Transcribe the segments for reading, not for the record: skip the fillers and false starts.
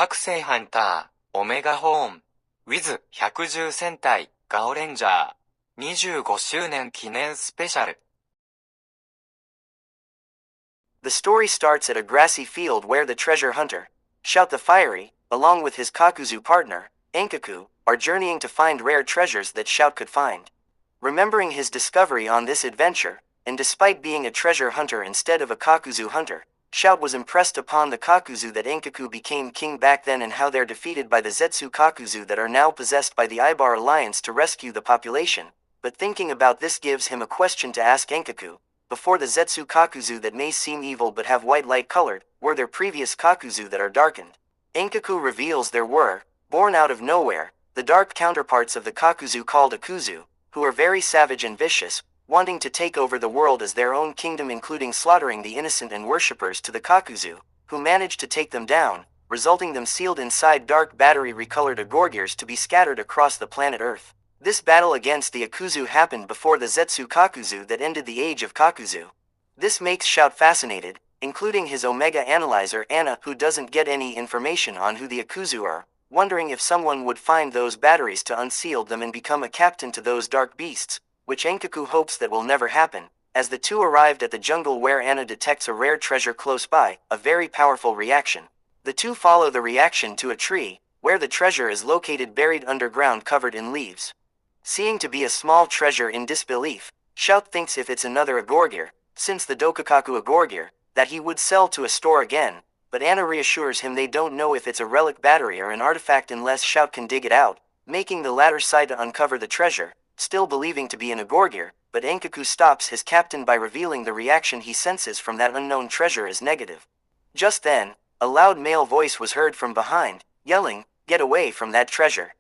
Kakusei Hunter OmegaHōn with 百獣戦隊 Gaoranger 25周年記念スペシャル。The story starts at a grassy field where the treasure hunter, Shout the Fiery, along with his Kakuzyu partner, Enkaku, are journeying to find rare treasures that Shout could find. Remembering his discovery on this adventure, and despite being a treasure hunter instead of a Kakuzyu hunter, Shout was impressed upon the Kakuzyu that Enkaku became king back then and how they're defeated by the Zetsu Kakuzyu that are now possessed by the Ibar Alliance to rescue the population. But thinking about this gives him a question to ask Enkaku. Before the Zetsu Kakuzyu that may seem evil but have white light colored, were there previous Kakuzyu that are darkened? Enkaku reveals there were, born out of nowhere, the dark counterparts of the Kakuzyu called Akuzu, who are very savage and vicious, wanting to take over the world as their own kingdom, including slaughtering the innocent and worshippers to the Kakuzyu, who managed to take them down, resulting them sealed inside dark battery-recolored Agorgirs to be scattered across the planet Earth. This battle against the Akuzu happened before the Zetsu Kakuzyu that ended the age of Kakuzyu. This makes Shout fascinated, including his Omega Analyzer Anna, who doesn't get any information on who the Akuzu are, wondering if someone would find those batteries to unseal them and become a captain to those dark beasts, which Enkaku hopes that will never happen. As the two arrived at the jungle where Anna detects a rare treasure close by, a very powerful reaction. The two follow the reaction to a tree, where the treasure is located buried underground covered in leaves. Seeing to be a small treasure in disbelief, Shout thinks if it's another Agorgir, since the Dokukaku Agorgir, that he would sell to a store again, but Anna reassures him they don't know if it's a relic battery or an artifact unless Shout can dig it out, making the latter side to uncover the treasure, still believing to be an Agorgir, but Enkaku stops his captain by revealing the reaction he senses from that unknown treasure is negative. Just then, a loud male voice was heard from behind, yelling, "Get away from that treasure."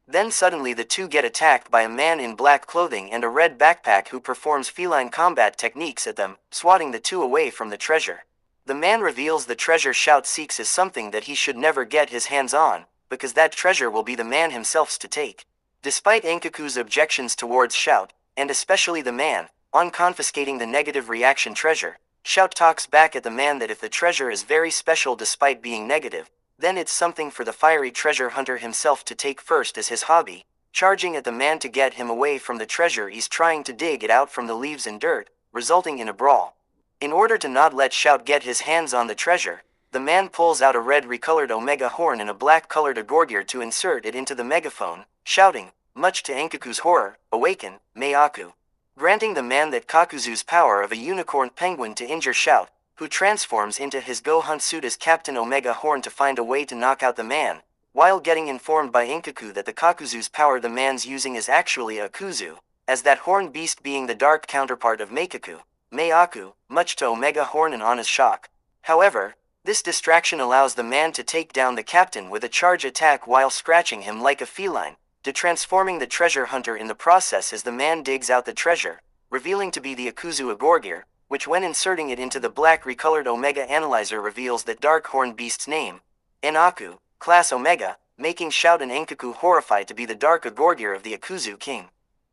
Then suddenly the two get attacked by a man in black clothing and a red backpack who performs feline combat techniques at them, swatting the two away from the treasure. The man reveals the treasure Shout seeks is something that he should never get his hands on, because that treasure will be the man himself's to take. Despite Enkaku's objections towards Shout, and especially the man, on confiscating the negative reaction treasure, Shout talks back at the man that if the treasure is very special despite being negative, then it's something for the fiery treasure hunter himself to take first as his hobby, charging at the man to get him away from the treasure he's trying to dig it out from the leaves and dirt, resulting in a brawl. In order to not let Shout get his hands on the treasure, the man pulls out a red recolored Omega horn and a black colored Agorgir to insert it into the megaphone, shouting, much to Enkaku's horror, "Awaken, Meiaku," granting the man that Kakuzu's power of a unicorn penguin to injure Shout, who transforms into his Go-Hunt suit as Captain Omega Horn to find a way to knock out the man, while getting informed by Enkaku that the Kakuzu's power the man's using is actually a Akuzu, as that horn beast being the dark counterpart of Meiaku, much to Omega Horn and Anna's shock. However, this distraction allows the man to take down the captain with a charge attack while scratching him like a feline, transforming the treasure hunter in the process as the man digs out the treasure, revealing to be the Akuzu Agorgir, which when inserting it into the black recolored Omega Analyzer reveals that dark horn beast's name, Enaku, class Omega, making Shout and Enkaku horrified to be the dark Agorgir of the Akuzu king.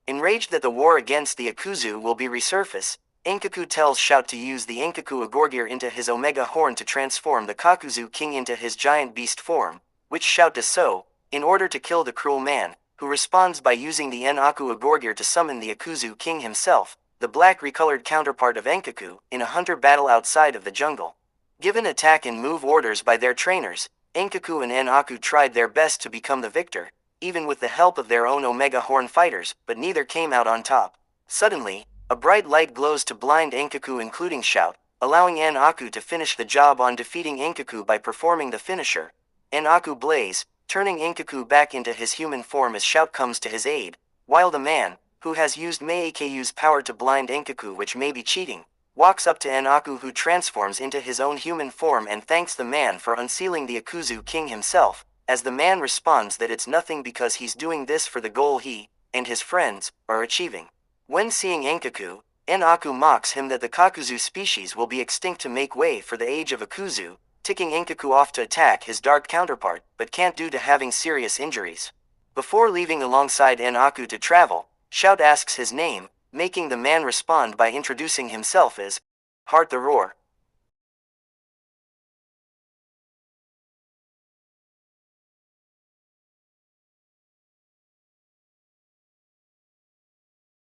Enraged that the war against the Akuzu will be resurface, Enkaku tells Shout to use the Enkaku Agorgir into his Omega horn to transform the Kakuzu king into his giant beast form, which Shout does so, in order to kill the cruel man, who responds by using the Enaku Agorgir to summon the Akuzu king himself, the black recolored counterpart of Enkaku, in a hunter battle outside of the jungle. Given attack and move orders by their trainers, Enkaku and Enaku tried their best to become the victor, even with the help of their own Omega Horn fighters, but neither came out on top. Suddenly, a bright light glows to blind Enkaku including Shout, allowing Enaku to finish the job on defeating Enkaku by performing the finisher, Enaku Blaze, turning Enkaku back into his human form as Shout comes to his aid, while the man, who has used Meiku's power to blind Enkaku, which may be cheating, walks up to Enaku, who transforms into his own human form and thanks the man for unsealing the Akuzu king himself, as the man responds that it's nothing because he's doing this for the goal he, and his friends, are achieving. When seeing Enkaku, Enaku mocks him that the Kakuzu species will be extinct to make way for the age of Akuzu, ticking Enkaku off to attack his dark counterpart, but can't due to having serious injuries. Before leaving alongside Enaku to travel, Shout asks his name, making the man respond by introducing himself as Heart the Roar,